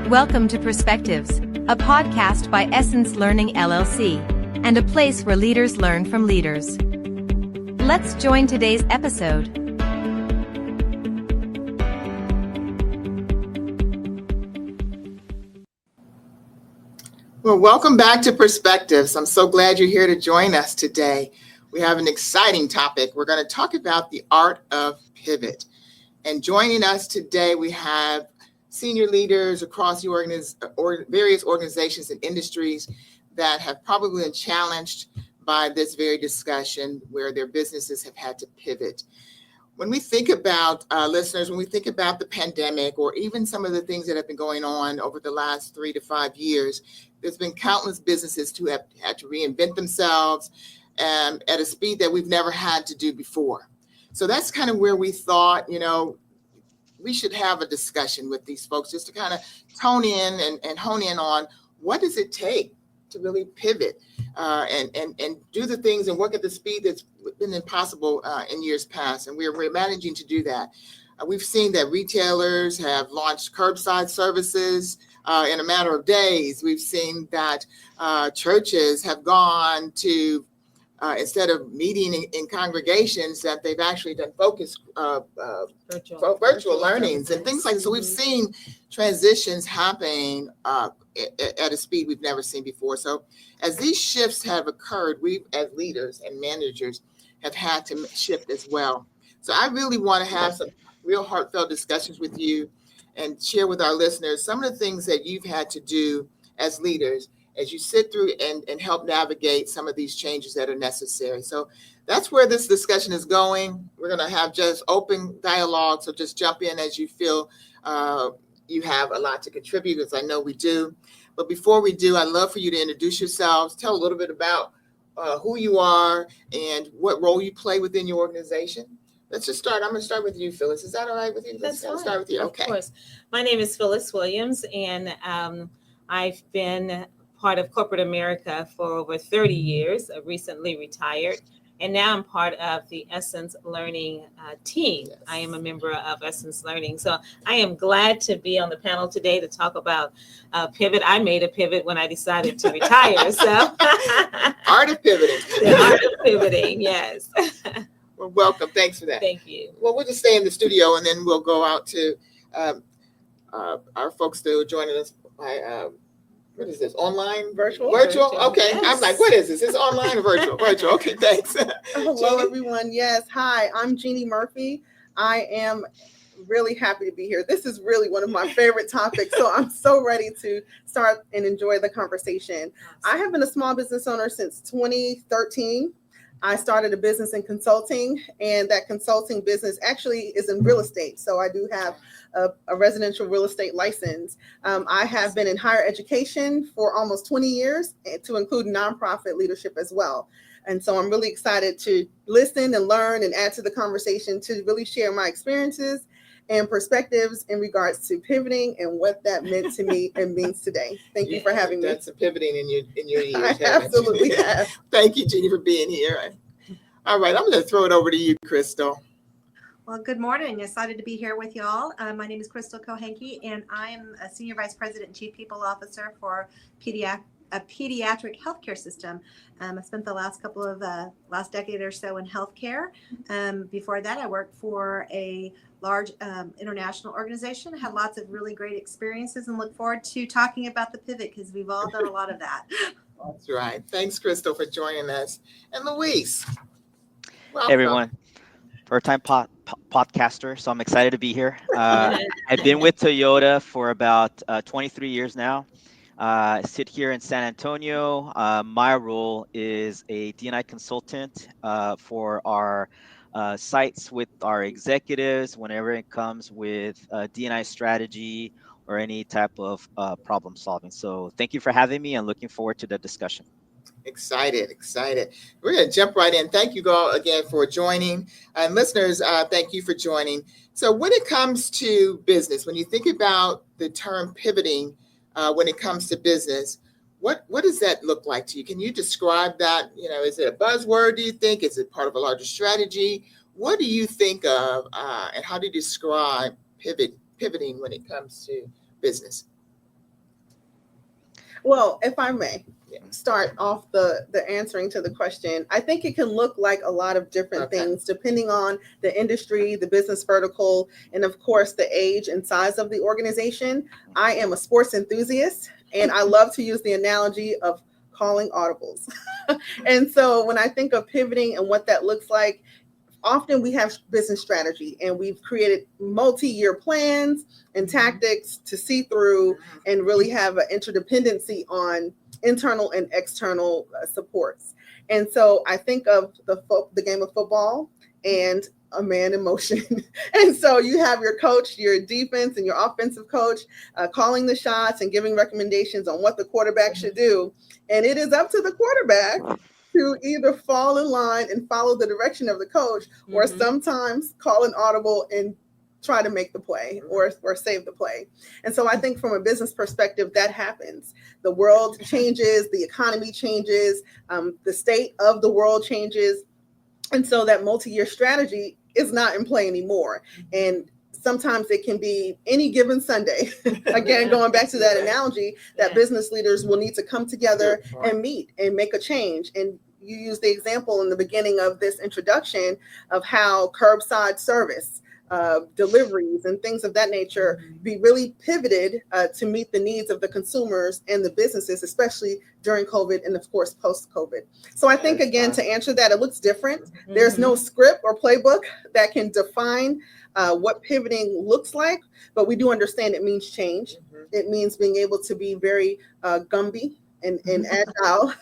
Welcome to Perspectives, a podcast by Essence Learning LLC, and a place where leaders learn from leaders. Let's join today's episode. Well, welcome back to Perspectives. I'm so glad you're here to join us today. We have an exciting topic. We're going to talk about the art of pivot. And joining us today, we have senior leaders across the various organizations and industries that have probably been challenged by this very discussion where their businesses have had to pivot. When we think about listeners, when we think about the pandemic or even some of the things that have been going on over the last 3 to 5 years, there's been countless businesses who have had to reinvent themselves at a speed that we've never had to do before. So that's kind of where we thought, we should have a discussion with these folks just to kind of tone in and hone in on what does it take to really pivot and do the things and work at the speed that's been impossible in years past. And we're managing to do that. We've seen that retailers have launched curbside services in a matter of days. We've seen that churches have gone to instead of meeting in congregations, that they've actually done focused virtual learnings and things like that. So we've seen transitions happening at a speed we've never seen before. So as these shifts have occurred, we as leaders and managers have had to shift as well. So I really want to have some real heartfelt discussions with you and share with our listeners some of the things that you've had to do as leaders as you sit through and help navigate some of these changes that are necessary. So that's where this discussion is going. We're going to have just open dialogue. So just jump in as you feel you have a lot to contribute, as I know we do. But before we do, I'd love for you to introduce yourselves, tell a little bit about who you are and what role you play within your organization. Let's just start. I'm going to start with you, Phyllis. Is that all right with you? That's fine. Start with you. Okay. Of course. My name is Phyllis Williams, and I've been part of corporate America for over 30 years. I recently retired, and now I'm part of the Essence Learning team. Yes. I am a member of Essence Learning. So I am glad to be on the panel today to talk about pivot. I made a pivot when I decided to retire. So Art of pivoting. The art of pivoting, yes. Well, welcome. Thanks for that. Thank you. Well, we'll just stay in the studio, and then we'll go out to our folks that are joining us by what is this? Online? Virtual? Okay. Yes. I'm like, what is this? It's online or virtual? Virtual. Okay, thanks. Hello, everyone. Yes. Hi, I'm Jeannie Murphy. I am really happy to be here. This is really one of my favorite topics. So I'm so ready to start and enjoy the conversation. I have been a small business owner since 2013. I started a business in consulting, and that consulting business actually is in real estate. So I do have a residential real estate license. I have been in higher education for almost 20 years, to include nonprofit leadership as well. And so I'm really excited to listen and learn and add to the conversation to really share my experiences and perspectives in regards to pivoting and what that meant to me and means today. Thank you for having me. That's some pivoting in your years. I absolutely have. Thank you, Jeannie, for being here. All right, I'm going to throw it over to you, Crystal. Well, good morning. Excited to be here with y'all. My name is Crystal Kohenke, and I am a Senior Vice President and Chief People Officer for a pediatric healthcare system. I spent the last decade or so in healthcare. Before that, I worked for a large international organization. I had lots of really great experiences and look forward to talking about the pivot because we've all done a lot of that. That's right. Thanks, Crystal, for joining us. And Luis. Welcome. Hey, everyone. First-time podcaster, so I'm excited to be here. I've been with Toyota for about 23 years now. I sit here in San Antonio. My role is a D&I consultant for our sites with our executives whenever it comes with D&I strategy or any type of problem solving. So thank you for having me and looking forward to the discussion. Excited. We're going to jump right in. Thank you all again for joining. And listeners, thank you for joining. So when it comes to business, when you think about the term pivoting, when it comes to business, what does that look like to you? Can you describe that? Is it a buzzword, do you think? Is it part of a larger strategy? What do you think of and how do you describe pivoting when it comes to business? Well, if I may Yeah. start off the answering to the question, I think it can look like a lot of different things depending on the industry, the business vertical, and of course the age and size of the organization. I am a sports enthusiast, and I love to use the analogy of calling audibles. And so when I think of pivoting and what that looks like, often we have business strategy and we've created multi-year plans and tactics to see through and really have an interdependency on internal and external supports. And so I think of the game of football and a man in motion. And so you have your coach, your defense and your offensive coach calling the shots and giving recommendations on what the quarterback should do. And it is up to the quarterback to either fall in line and follow the direction of the coach, or sometimes call an audible and try to make the play or save the play. And so I think from a business perspective, that happens. The world changes, the economy changes, the state of the world changes. And so that multi-year strategy is not in play anymore. And sometimes it can be any given Sunday. Again, going back to that analogy, that business leaders will need to come together and meet and make a change. And you used the example in the beginning of this introduction of how curbside service, deliveries and things of that nature be really pivoted to meet the needs of the consumers and the businesses, especially during COVID and of course post-COVID. So I think, again, to answer that, it looks different. There's no script or playbook that can define what pivoting looks like, but we do understand it means change. It means being able to be very Gumby and agile,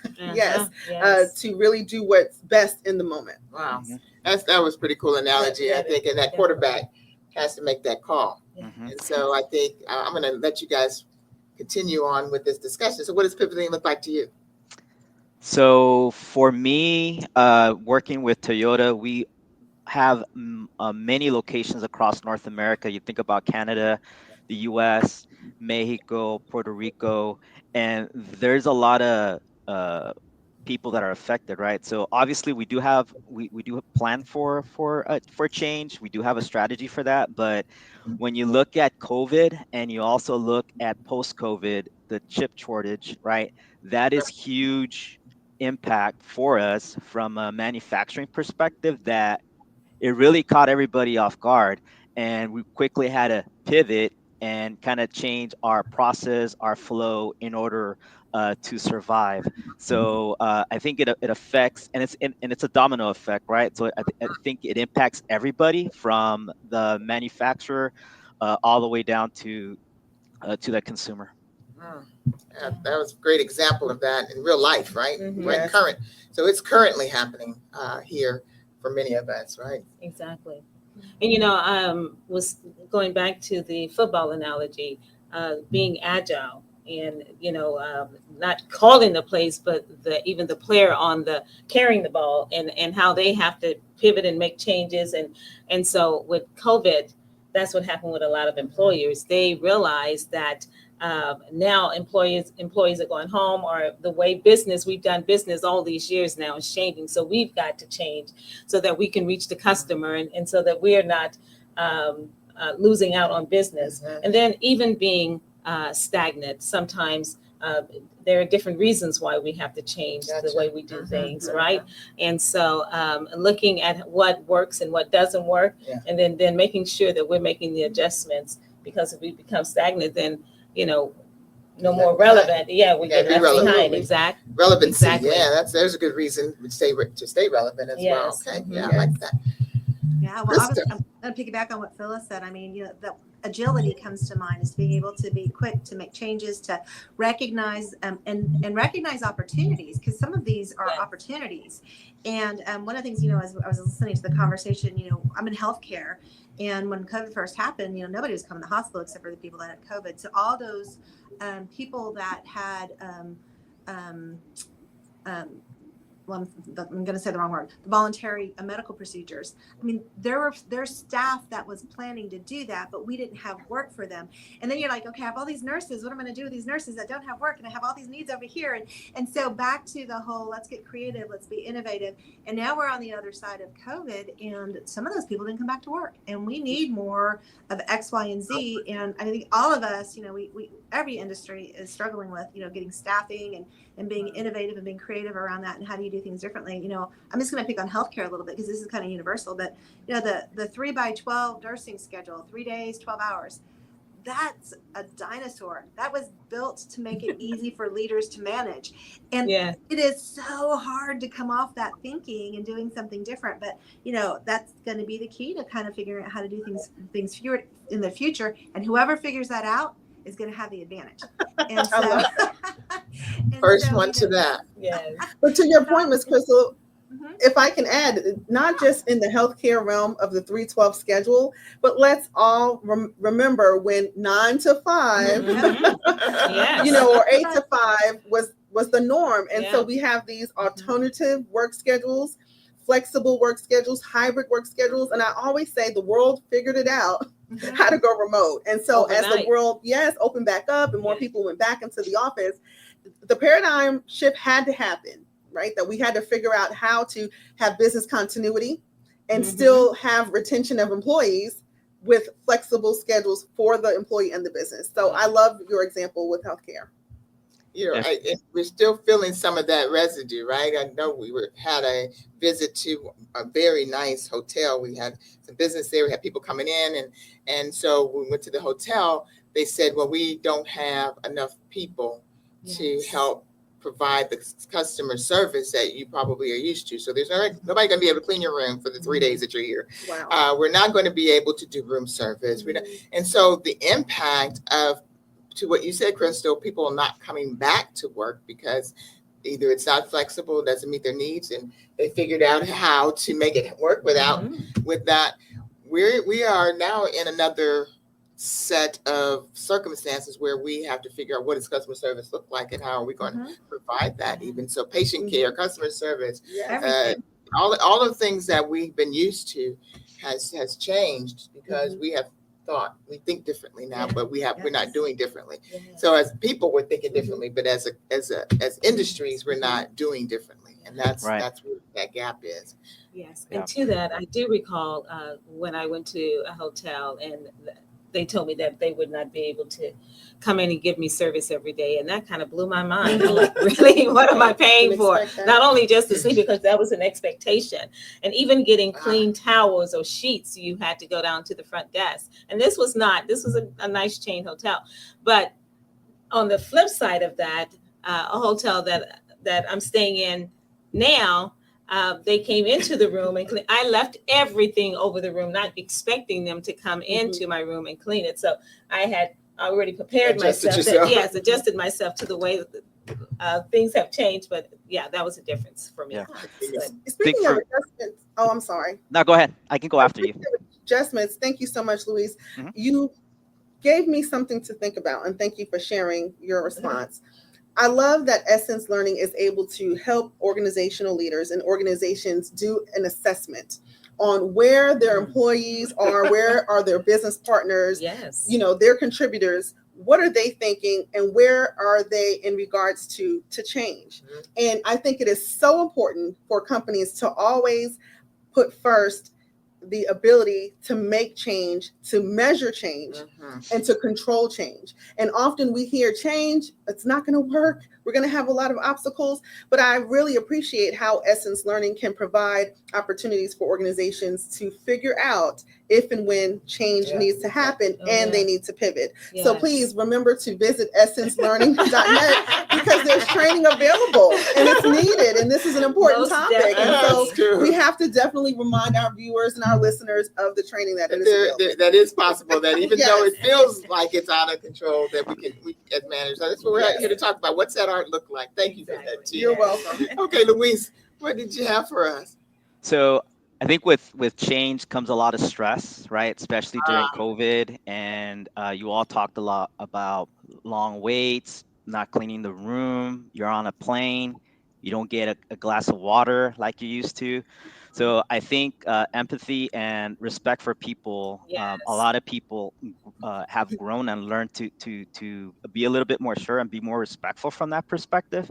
to really do what's best in the moment. Wow. That was pretty cool analogy, I think, and that quarterback has to make that call. And so I think I'm going to let you guys continue on with this discussion. So what does pivoting look like to you? So for me, working with Toyota, we have many locations across North America. You think about Canada, the US, Mexico, Puerto Rico, and there's a lot of people that are affected, right? So obviously we do have we do plan for change. We do have a strategy for that, but when you look at COVID and you also look at post-COVID, the chip shortage, right? That is huge impact for us from a manufacturing perspective, that it really caught everybody off guard, and we quickly had to pivot and kind of change our process, our flow in order to survive. So I think it affects, and it's a domino effect, right? So I think it impacts everybody from the manufacturer all the way down to the consumer. Yeah, that was a great example of that in real life, right? Yes. Current. So it's currently happening here for many of us, right? Exactly. And was going back to the football analogy, being agile and not calling the plays, but even the player on the carrying the ball and how they have to pivot and make changes. And so with COVID, that's what happened with a lot of employers. They realized that now employees are going home, or the way we've done business all these years now is changing. So we've got to change so that we can reach the customer and so that we're not losing out on business. And then even being stagnant, sometimes there are different reasons why we have to change the way we do things, right? And so looking at what works and what doesn't work, and then making sure that we're making the adjustments, because if we become stagnant, then no more relevant. We get left behind. Exactly. Relevancy. Exactly. Yeah, there's a good reason to stay relevant as well. Okay. I like that. Yeah, well, I'm going to piggyback on what Phyllis said. I mean, the agility comes to mind, is being able to be quick to make changes, to recognize and recognize opportunities, because some of these are opportunities. And one of the things, as I was listening to the conversation, I'm in healthcare, and when COVID first happened, nobody was coming to the hospital except for the people that had COVID. So all those people that had I'm going to say the wrong word, the voluntary medical procedures. I mean, there's staff that was planning to do that, but we didn't have work for them. And then you're like, okay, I have all these nurses. What am I going to do with these nurses that don't have work? And I have all these needs over here. And so back to the whole, let's get creative, let's be innovative. And now we're on the other side of COVID, and some of those people didn't come back to work. And we need more of X, Y, and Z. And I think all of us, we every industry is struggling with, getting staffing and being innovative and being creative around that, and how do you do things differently. I'm just going to pick on healthcare a little bit because this is kind of universal, but the 3x12 nursing schedule, 3 days, 12 hours, that's a dinosaur. That was built to make it easy for leaders to manage. And it is so hard to come off that thinking and doing something different. But, that's going to be the key to kind of figuring out how to do things fewer in the future. And whoever figures that out is going to have the advantage. And so, first one to that. Yes. But to your point, Ms. Crystal, if I can add, not just in the healthcare realm of the 312 schedule, but let's all remember when 9 to 5, or 8 to 5 was the norm. And so we have these alternative work schedules, flexible work schedules, hybrid work schedules. And I always say the world figured it out how to go remote. And so as the world, opened back up and more people went back into the office, the paradigm shift had to happen, right? That we had to figure out how to have business continuity and still have retention of employees with flexible schedules for the employee and the business. So I love your example with healthcare. We're still feeling some of that residue, right? I know we had a visit to a very nice hotel. We had some business there. We had people coming in, and so when we went to the hotel, they said, well, we don't have enough people to help provide the customer service that you probably are used to. So there's nobody going to be able to clean your room for the 3 days that you're here. Wow. We're not going to be able to do room service. And so the impact to what you said, Crystal, people are not coming back to work because either it's not flexible, doesn't meet their needs, and they figured out how to make it work with that. We are now in another set of circumstances where we have to figure out what does customer service look like and how are we going to provide that even. So patient care, customer service, all of the things that we've been used to has changed because we think differently now, but we're not doing differently. So as people, we're thinking differently, but as industries, we're not doing differently. And that's where that gap is. Yes. And to that, I do recall when I went to a hotel and they told me that they would not be able to come in and give me service every day. And that kind of blew my mind. I'm like, really, what am I paying for? Not only just to sleep, because that was an expectation. And even getting clean towels or sheets, you had to go down to the front desk. And this was a nice chain hotel. But on the flip side of that, a hotel that I'm staying in now, they came into the room and I left everything over the room, not expecting them to come into my room and clean it. So I had already prepared myself. Adjusted myself to the way that things have changed. But that was a difference for me. Yeah. Speaking of adjustments, I'm sorry. No, go ahead. I can go after you. Adjustments. Thank you so much, Louise. You gave me something to think about, and thank you for sharing your response. I love that Essence Learning is able to help organizational leaders and organizations do an assessment on where their employees are, where are their business partners, their contributors, what are they thinking, and where are they in regards to change. And I think it is so important for companies to always put first the ability to make change, to measure change, and to control change. And often we hear change, it's not going to work. We're going to have a lot of obstacles. But I really appreciate how Essence Learning can provide opportunities for organizations to figure out if and when change needs to happen and they need to pivot. So please remember to visit essencelearning.net because there's training available and it's needed. And this is an important topic. And so we have to definitely remind our viewers and our listeners of the training that is available. That is possible, that even though it feels like it's out of control, that we as managers, that's what we're here to talk about. What's that art look like? Thank you for that, too. You're welcome. Okay, Louise, what did you have for us? So I think with change comes a lot of stress, right? Especially during COVID. And you all talked a lot about long waits, not cleaning the room. You're on a plane. You don't get a glass of water like you used to. So I think empathy and respect for people. Yes. A lot of people have grown and learned to be a little bit more sure and be more respectful from that perspective,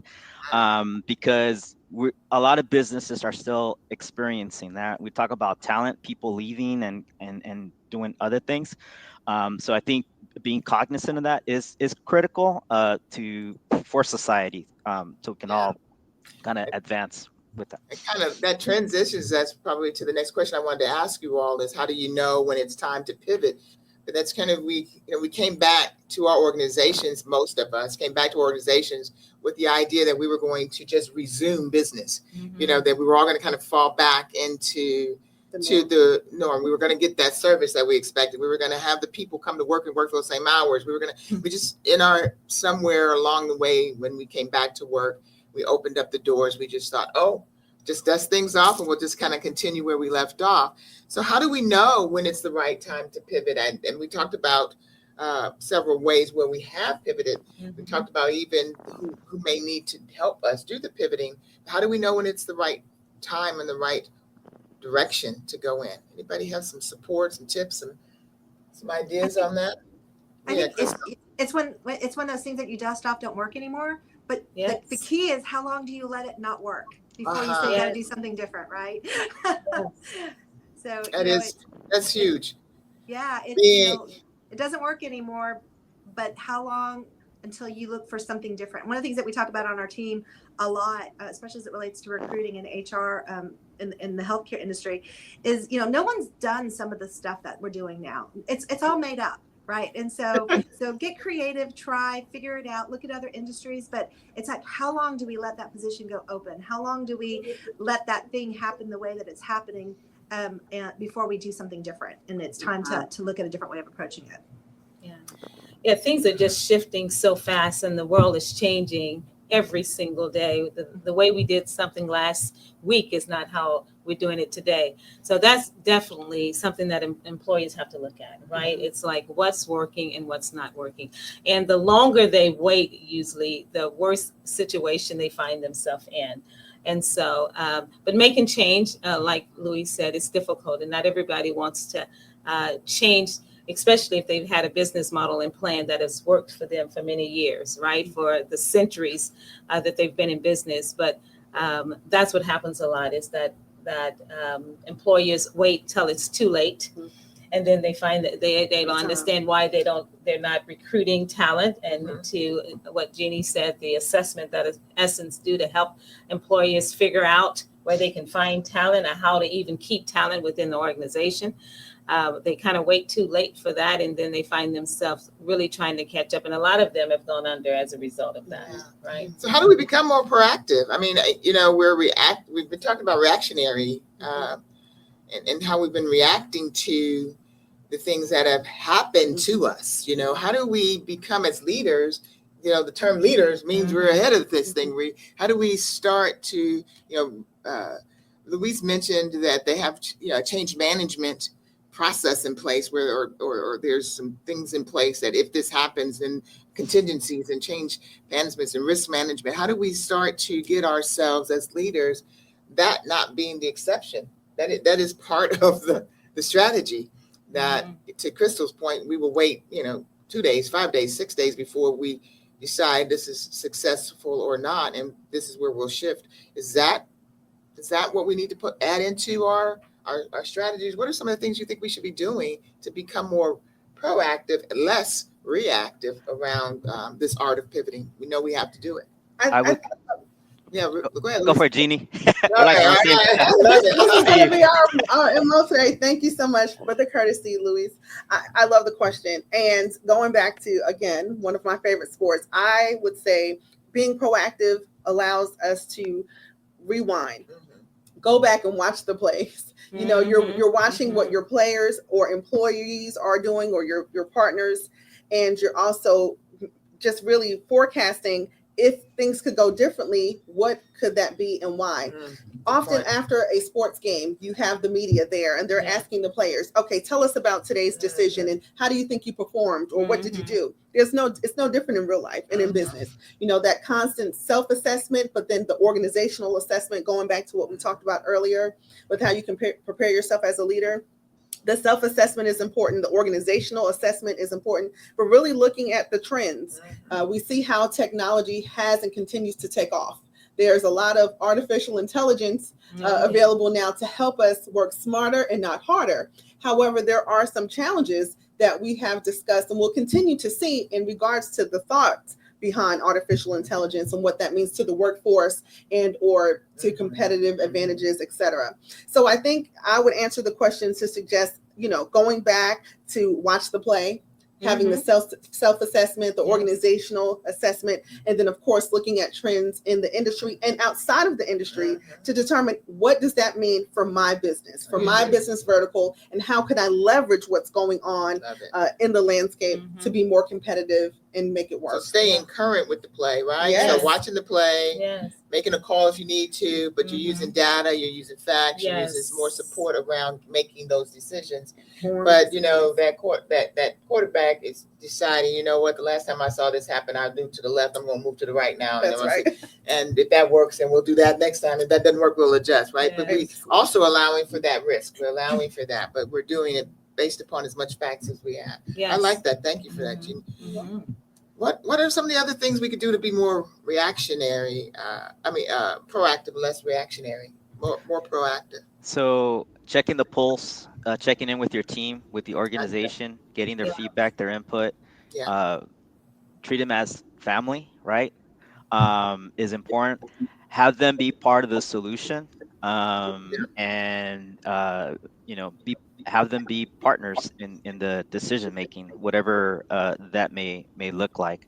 because a lot of businesses are still experiencing that. We talk about talent, people leaving and doing other things. So I think being cognizant of that is critical for society, so we can all kind of advance with that. And kind of that transitions us probably to the next question I wanted to ask you all is, how do you know when it's time to pivot? But that's kind of, we came back to our organizations, most of us came back to organizations with the idea that we were going to just resume business, that we were all going to kind of fall back into the norm. We were going to get that service that we expected. We were going to have the people come to work and work for the same hours. We just, somewhere along the way, when we came back to work, we opened up the doors. We just thought, just dust things off and we'll just kind of continue where we left off. So how do we know when it's the right time to pivot? And we talked about several ways where we have pivoted. We talked about even who may need to help us do the pivoting. How do we know when it's the right time and the right direction to go in? Anybody have some support, some tips, and some ideas on that? I think it's when those things that you dust off don't work anymore. But the key is, how long do you let it not work before you say you got to do something different, right? So that's huge. Yeah, it doesn't work anymore. But how long until you look for something different? One of the things that we talk about on our team a lot, especially as it relates to recruiting and HR in the healthcare industry, is no one's done some of the stuff that we're doing now. It's all made up. Right. And so get creative, figure it out, look at other industries. But it's like, how long do we let that position go open? How long do we let that thing happen the way that it's happening and before we do something different? And it's time to look at a different way of approaching it. Yeah, things are just shifting so fast and the world is changing every single day. The way we did something last week is not how we're doing it today. So that's definitely something that employees have to look at, right? It's like what's working and what's not working. And the longer they wait, usually the worse situation they find themselves in. And so, but making change, like Louise said, is difficult, and not everybody wants to change, especially if they've had a business model and plan that has worked for them for many years, right? For the centuries that they've been in business. But that's what happens a lot, is that employers wait till it's too late. And then they find that they don't understand why they're not recruiting talent. And to what Jeannie said, the assessment that Essence do to help employers figure out where they can find talent and how to even keep talent within the organization. They kind of wait too late for that, and then they find themselves really trying to catch up. And a lot of them have gone under as a result of that, right? So how do we become more proactive? I mean, we've been talking about reactionary and how we've been reacting to the things that have happened to us. How do we become, as leaders, the term leaders means we're ahead of this thing. How do we start to, Louise mentioned that they have, change management process in place where or there's some things in place that if this happens, and contingencies and change management and risk management. How do we start to get ourselves as leaders, that not being the exception, that is part of the strategy, that to Crystal's point, we will wait 2 days, 5 days, 6 days before we decide this is successful or not, and this is where we'll shift. Is that what we need to add into our strategies? What are some of the things you think we should be doing to become more proactive and less reactive around this art of pivoting? We know we have to do it. I would. Go ahead. Go for it, Jeannie. I love it. This is going to be our MO today. Thank you so much for the courtesy, Louise. I love the question. And going back to, again, one of my favorite sports, I would say being proactive allows us to rewind. Go back and watch the plays. You're watching what your players or employees are doing, or your partners, and you're also just really forecasting if things could go differently, what could that be and why? often after a sports game, you have the media there and they're asking the players, okay, tell us about today's decision and how do you think you performed or what did you do? It's no different in real life and in business. You know, that constant self-assessment, but then the organizational assessment, going back to what we talked about earlier with how you can prepare yourself as a leader. The self-assessment is important. The organizational assessment is important. But really looking at the trends, we see how technology has and continues to take off. There's a lot of artificial intelligence available now to help us work smarter and not harder. However, there are some challenges that we have discussed and will continue to see in regards to the thoughts behind artificial intelligence and what that means to the workforce and or to competitive advantages, et cetera. So I think I would answer the question to suggest, you know, going back to watch the play, having the self-assessment, the organizational assessment, and then of course looking at trends in the industry and outside of the industry to determine what does that mean for my business, for my business vertical, and how can I leverage what's going on in the landscape to be more competitive and make it work. So staying current with the play, right? Yes. So watching the play, making a call if you need to, but you're using data, you're using facts, you're using more support around making those decisions. But you know, that quarterback is deciding, you know what, the last time I saw this happen, I moved to the left, I'm going to move to the right now. That's right. And if that works, then we'll do that next time. If that doesn't work, we'll adjust, right? But we also allowing for that risk. We're allowing for that, but we're doing it based upon as much facts as we have. I like that. Thank you for that, Jeannie. What are some of the other things we could do to be more reactionary? Proactive, less reactionary, more proactive. So checking the pulse, checking in with your team, with the organization, getting their feedback, their input. Treat them as family, right? Is important. Have them be part of the solution, and have them be partners in the decision making, whatever that may look like.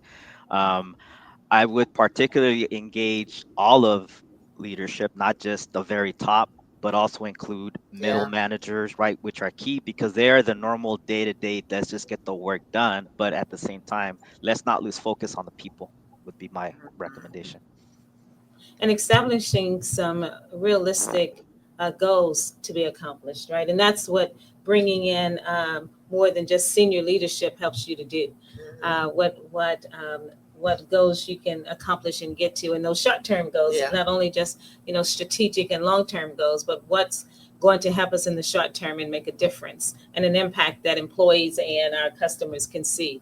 I would particularly engage all of leadership, not just the very top, but also include middle managers, right, which are key because they are the normal day-to-day, let's just get the work done. But at the same time, let's not lose focus on the people would be my recommendation. And establishing some realistic goals to be accomplished, right? And that's what bringing in more than just senior leadership helps you to do. What goals you can accomplish and get to, and those short-term goals, not only just strategic and long-term goals, but what's going to help us in the short term and make a difference and an impact that employees and our customers can see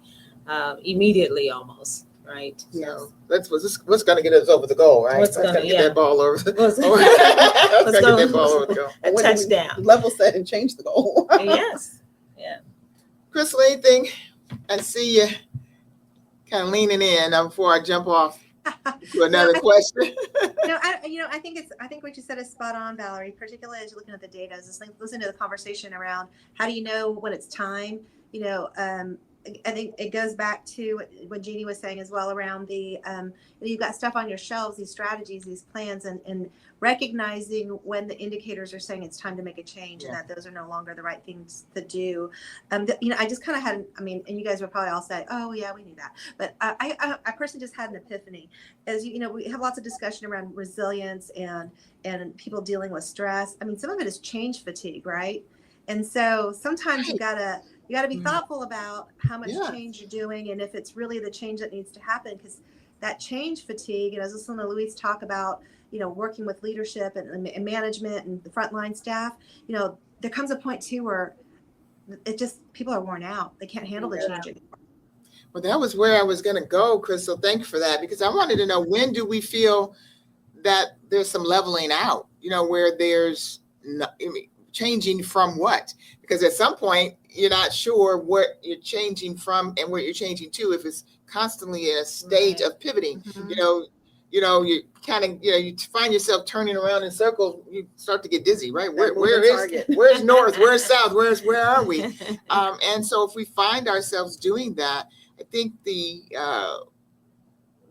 immediately, almost. Right. So that's what's going to get us over the goal, right? What's going to get that ball over the Let's goal. A touchdown. Level set and change the goal. Yes. Yeah. Crystal, anything? I see you kind of leaning in before I jump off to another question. I think what you said is spot on, Valerie, particularly as you're looking at the data, just listen to the conversation around how do you know when it's time, I think it goes back to what Jeannie was saying as well around the, you've got stuff on your shelves, these strategies, these plans, and recognizing when the indicators are saying it's time to make a change and that those are no longer the right things to do. I just kind of had, and you guys would probably all say, oh yeah, we knew that. But I personally just had an epiphany. As we have lots of discussion around resilience and people dealing with stress. Some of it is change fatigue, right? And so sometimes you gotta be thoughtful about how much change you're doing and if it's really the change that needs to happen, because that change fatigue, and I was listening to Luis talk about, working with leadership and management and the frontline staff, there comes a point too where people are worn out. They can't handle the change anymore. Well, that was where I was going to go, Crystal. Thank you for that, because I wanted to know, when do we feel that there's some leveling out, where there's changing from what? Because at some point you're not sure what you're changing from and where you're changing to, if it's constantly in a stage of pivoting. You kind of you find yourself turning around in circles, you start to get dizzy, right? Where's north, where's south, where are we? And so if we find ourselves doing that, I think the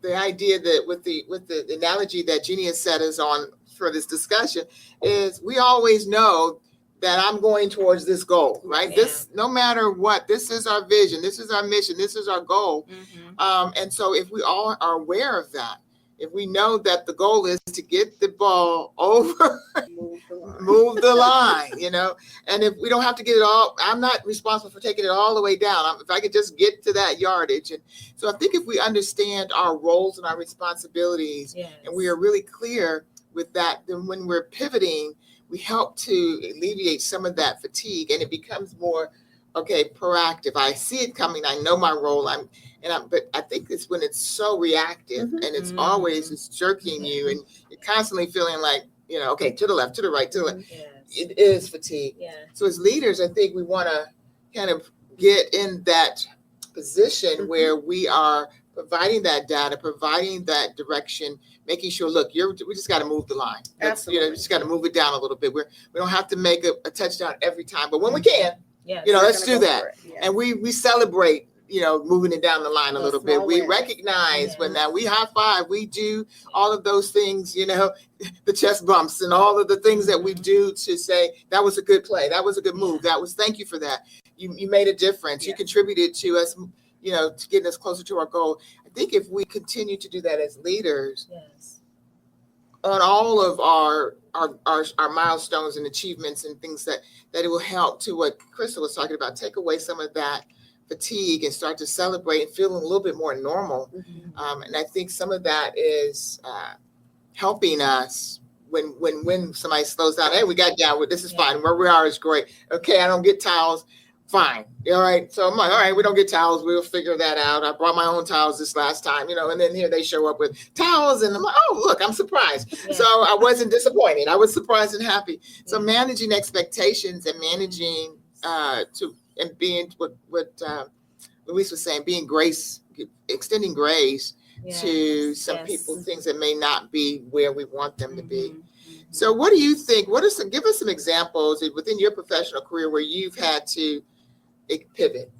idea that with the analogy that Jeannie has set us on for this discussion is, we always know that I'm going towards this goal, right? This, no matter what, this is our vision, this is our mission, this is our goal. And so if we all are aware of that, if we know that the goal is to get the ball over, move the line, and if we don't have to get it all, I'm not responsible for taking it all the way down. If I could just get to that yardage. And so I think if we understand our roles and our responsibilities, and we are really clear with that, then when we're pivoting, we help to alleviate some of that fatigue, and it becomes more proactive. I see it coming. I know my role. But I think it's when it's so reactive and it's always it's jerking you, and you're constantly feeling like, to the left, to the right, to the left. It is fatigue. So as leaders, I think we want to kind of get in that position where we are providing that data, providing that direction, making sure, look, we just got to move the line. Absolutely. We just got to move it down a little bit. We don't have to make a touchdown every time, but when we can, let's do that. And we celebrate, moving it down the line a little bit. We recognize when that we high five, we do all of those things, the chest bumps and all of the things that we do to say, that was a good play. That was a good move. Thank you for that. You made a difference. You contributed to us, to getting us closer to our goal. I think if we continue to do that as leaders on all of our milestones and achievements and things that it will help to what Crystal was talking about, take away some of that fatigue and start to celebrate and feel a little bit more normal. And I think some of that is helping us when somebody slows down. Hey, we got down with this is fine. Where we are is great. Okay, I don't get towels. Fine. All right. So I'm like, all right, we don't get towels. We'll figure that out. I brought my own towels this last time, and then here they show up with towels and I'm like, oh, look, I'm surprised. So I wasn't disappointed. I was surprised and happy. So managing expectations and managing and being what Luis was saying, being grace, extending grace to some people, things that may not be where we want them to be. So what do you think? Give us some examples within your professional career where you've had to pivot,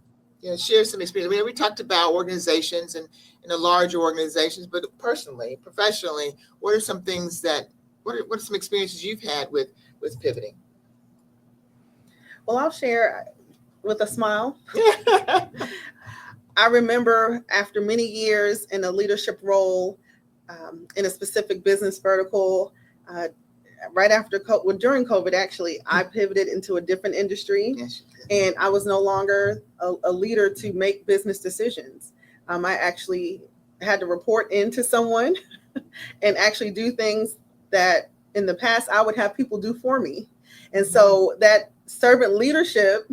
share some experience. We talked about organizations and the larger organizations, but personally, professionally, what are some things what are some experiences you've had with pivoting? Well, I'll share with a smile. I remember after many years in a leadership role in a specific business vertical, right after during COVID, actually, I pivoted into a different industry, and I was no longer a leader to make business decisions. I actually had to report into someone and actually do things that in the past I would have people do for me. And so that servant leadership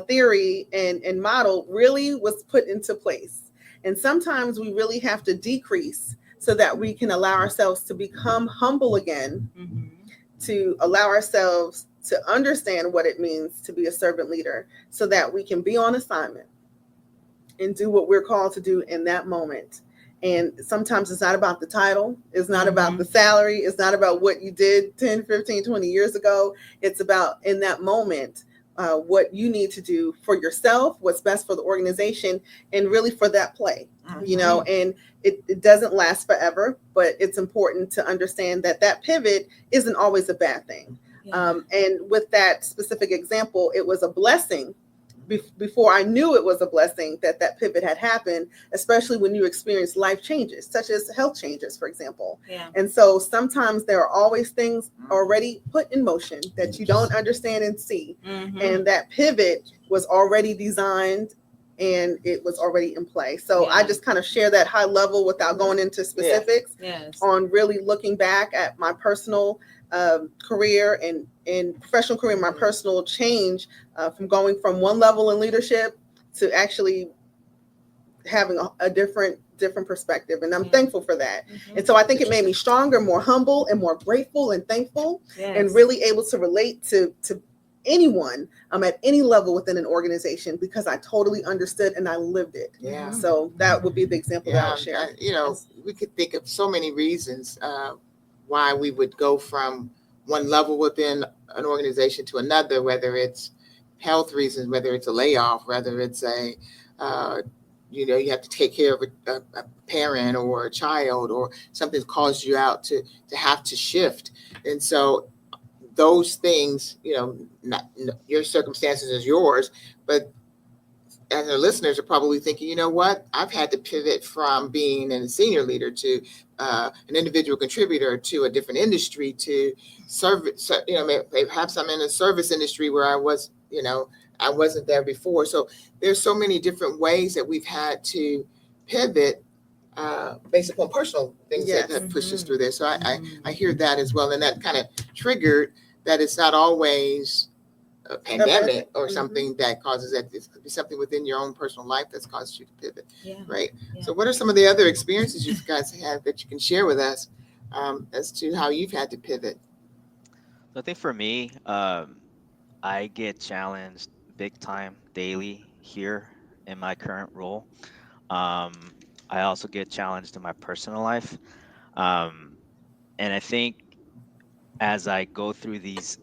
theory and model really was put into place. And sometimes we really have to decrease so that we can allow ourselves to become humble again, to allow ourselves to understand what it means to be a servant leader so that we can be on assignment and do what we're called to do in that moment. And sometimes it's not about the title. It's not about the salary. It's not about what you did 10, 15, 20 years ago. It's about in that moment, what you need to do for yourself, what's best for the organization, and really for that play, and it doesn't last forever, but it's important to understand that pivot isn't always a bad thing. And with that specific example, it was a blessing before I knew it was a blessing that pivot had happened, especially when you experience life changes, such as health changes, for example. And so sometimes there are always things already put in motion that you don't understand and see. And that pivot was already designed and it was already in play. So I just kind of share that high level without going into specifics on really looking back at my personal career and professional career, my personal change from going from one level in leadership to actually having a different perspective. And I'm thankful for that. And so I think it made me stronger, more humble, and more grateful and thankful, and really able to relate to anyone at any level within an organization because I totally understood and I lived it. So that would be the example that I'll share. We could think of so many reasons why we would go from one level within an organization to another, whether it's health reasons, whether it's a layoff, whether it's you have to take care of a parent or a child or something's caused you out to have to shift. And so those things, not your circumstances is yours, but and the listeners are probably thinking, you know what, I've had to pivot from being a senior leader to an individual contributor to a different industry to service. You know, perhaps I'm in a service industry where I was, you know, I wasn't there before. So there's so many different ways that we've had to pivot based upon personal things Yes. that have pushed us through there. So I hear that as well. And that kind of triggered that it's not always a pandemic or something that causes that. It could be something within your own personal life that's caused you to pivot. Yeah. Right. Yeah. So what are some of the other experiences you guys have that you can share with us as to how you've had to pivot? I think for me, I get challenged big time daily here in my current role. I also get challenged in my personal life. And I think as I go through these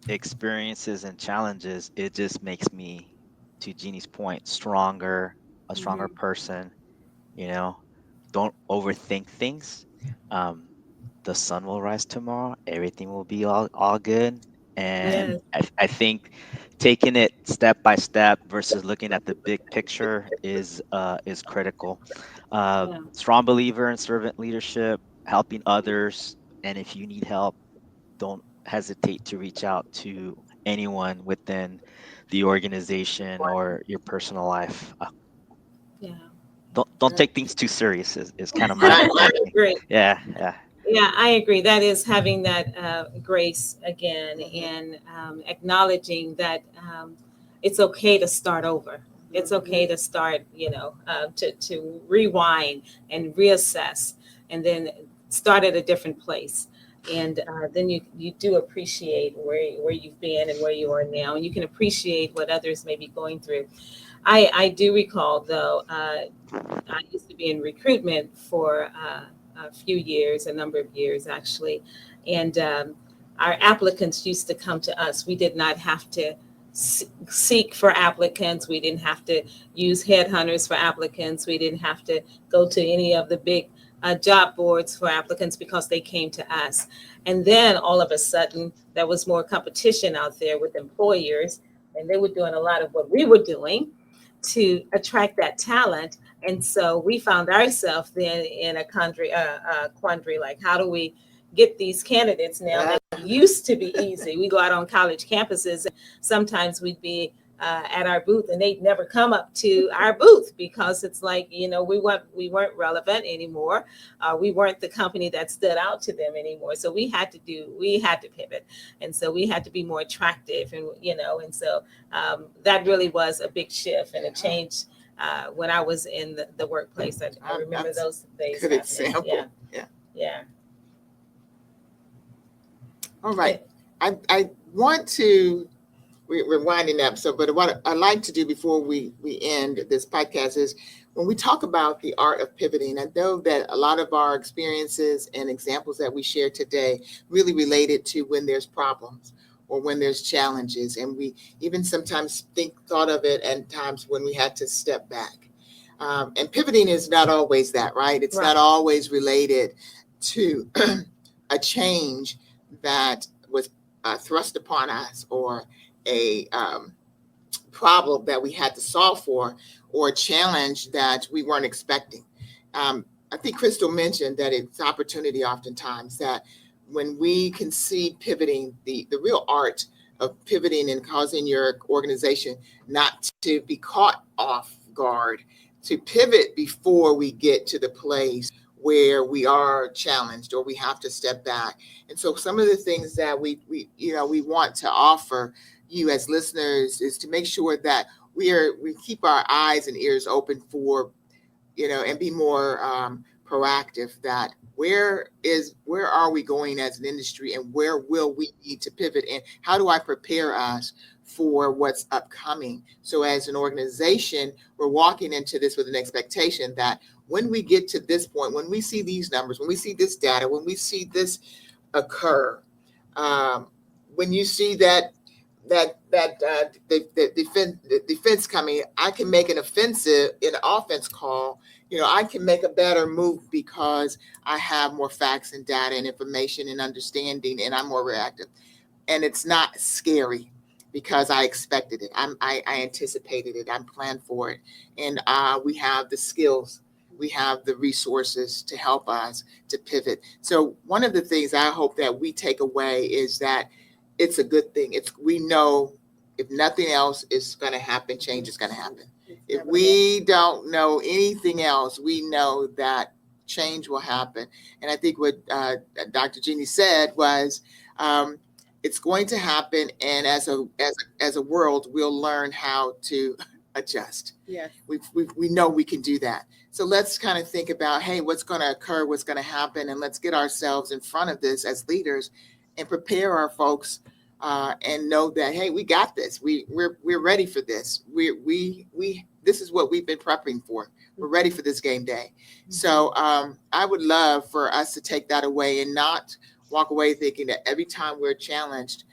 experiences and challenges, it just makes me, to Jeannie's point, stronger, a stronger person. You know, don't overthink things. The sun will rise tomorrow. Everything will be all good. And I think taking it step by step versus looking at the big picture is critical. Strong believer in servant leadership, helping others, and if you need help, don't hesitate to reach out to anyone within the organization or your personal life. Yeah. Don't take things too serious is kind of my thing. Great. Yeah. Yeah, I agree. That is having that grace again and acknowledging that it's okay to start over. It's okay to start, to rewind and reassess and then start at a different place. And then you do appreciate where you've been and where you are now. And you can appreciate what others may be going through. I do recall, though, I used to be in recruitment for a few years, a number of years actually, and our applicants used to come to us. We did not have to seek for applicants. We didn't have to use headhunters for applicants. We didn't have to go to any of the big job boards for applicants because they came to us. And then all of a sudden, there was more competition out there with employers, and they were doing a lot of what we were doing to attract that talent. And so we found ourselves then in a quandary, like, how do we get these candidates now that used to be easy? We go out on college campuses, and sometimes we'd be at our booth and they'd never come up to our booth because it's like, we weren't relevant anymore. We weren't the company that stood out to them anymore. So we had to pivot. And so we had to be more attractive and so that really was a big shift and a change when I was in the workplace. I remember those days. Good example. Yeah. All right. I want to, we're winding up. So, but what I'd like to do before we end this podcast is when we talk about the art of pivoting, I know that a lot of our experiences and examples that we share today really related to when there's problems or when there's challenges. And we even sometimes thought of it at times when we had to step back. And pivoting is not always that, right? It's not always related to a change that was thrust upon us or a problem that we had to solve for or a challenge that we weren't expecting. I think Crystal mentioned that it's opportunity oftentimes that when we can see pivoting, the real art of pivoting and causing your organization not to be caught off guard, to pivot before we get to the place where we are challenged or we have to step back. And so some of the things that we want to offer you as listeners is to make sure that we keep our eyes and ears open for, and be more proactive, that where are we going as an industry and where will we need to pivot and how do I prepare us for what's upcoming? So as an organization, we're walking into this with an expectation that when we get to this point, when we see these numbers, when we see this data, when we see this occur, when you see that the defense coming, I can make an offense call. I can make a better move because I have more facts and data and information and understanding, and I'm more reactive. And it's not scary. because I expected it. I anticipated it. I'm planned for it. And we have the skills. We have the resources to help us to pivot. So one of the things I hope that we take away is that it's a good thing. We know if nothing else is going to happen, change is going to happen. If we don't know anything else, we know that change will happen. And I think what Dr. Jeannie said was, it's going to happen, and as a world, we'll learn how to adjust. Yes. We know we can do that. So let's kind of think about, hey, what's going to occur, what's going to happen, and let's get ourselves in front of this as leaders and prepare our folks and know that, hey, we got this. We're ready for this. This is what we've been prepping for. We're ready for this game day. So I would love for us to take that away and not walk away thinking that every time we're challenged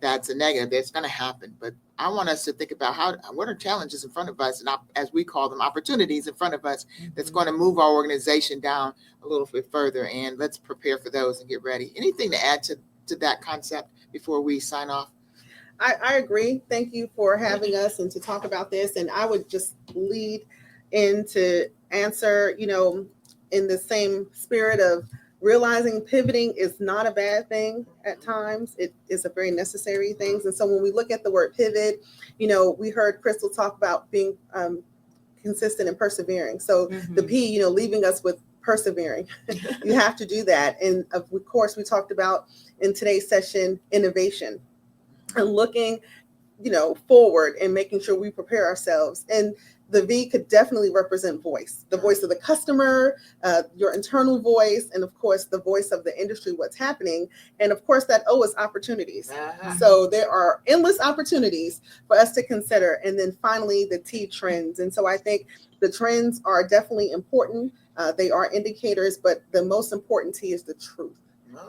that's a negative. It's going to happen. But I want us to think about what are challenges in front of us, and as we call them, opportunities in front of us that's going to move our organization down a little bit further. And let's prepare for those and get ready. Anything to add to that concept before we sign off? I agree. Thank you for having us and to talk about this. And I would just lead into answer, in the same spirit of realizing pivoting is not a bad thing at times. It is a very necessary thing. And so when we look at the word pivot, we heard Crystal talk about being consistent and persevering. So the P, leaving us with persevering. You have to do that. And of course, we talked about in today's session, innovation and looking, forward and making sure we prepare ourselves. And the V could definitely represent voice, the voice of the customer, your internal voice, and of course, the voice of the industry, what's happening. And of course, that O is opportunities. So there are endless opportunities for us to consider. And then finally, the T, trends. And so I think the trends are definitely important. They are indicators, but the most important T is the truth.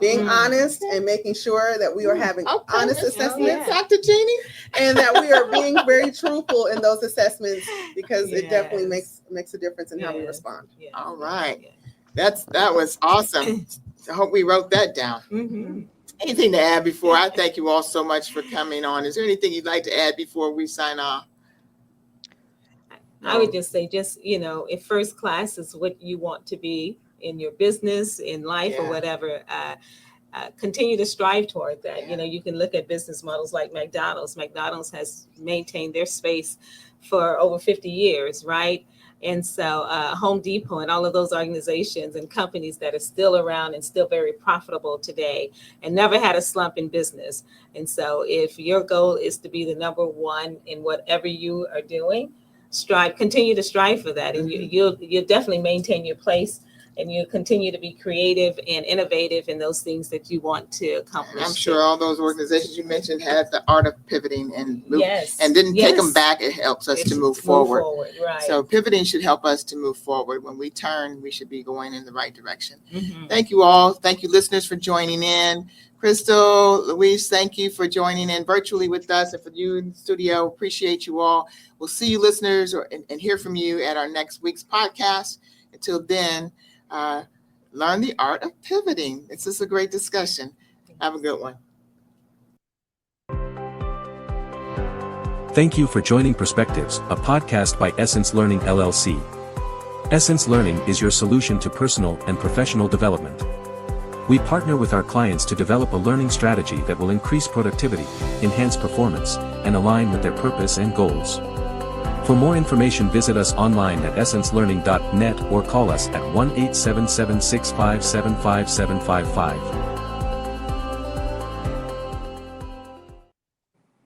Being honest and making sure that we are having honest assessments, Dr. Jeannie, and that we are being very truthful in those assessments, because it definitely makes a difference in how we respond. All right. That was awesome. I hope we wrote that down. Anything to add before? I thank you all so much for coming on. Is there anything you'd like to add before we sign off? I would just say, if first class is what you want to be in your business, in life, or whatever, continue to strive toward that. You can look at business models like McDonald's. McDonald's has maintained their space for over 50 years, right? And so Home Depot and all of those organizations and companies that are still around and still very profitable today and never had a slump in business. And so if your goal is to be the number one in whatever you are doing, continue to strive for that. And you'll definitely maintain your place, and you continue to be creative and innovative in those things that you want to accomplish. I'm sure all those organizations you mentioned had the art of pivoting and and didn't take them back. It helps us to move forward. Right. So pivoting should help us to move forward. When we turn, we should be going in the right direction. Thank you all. Thank you, listeners, for joining in. Crystal, Louise, thank you for joining in virtually with us, and for you in the studio. Appreciate you all. We'll see you, listeners, and hear from you at our next week's podcast. Until then, learn the art of pivoting. This is a great discussion. Have a good one. Thank you for joining Perspectives, a podcast by Essence Learning LLC. Essence Learning is your solution to personal and professional development. We partner with our clients to develop a learning strategy that will increase productivity, enhance performance, and align with their purpose and goals. For more information, visit us online at essencelearning.net or call us at 1-877-657-5755.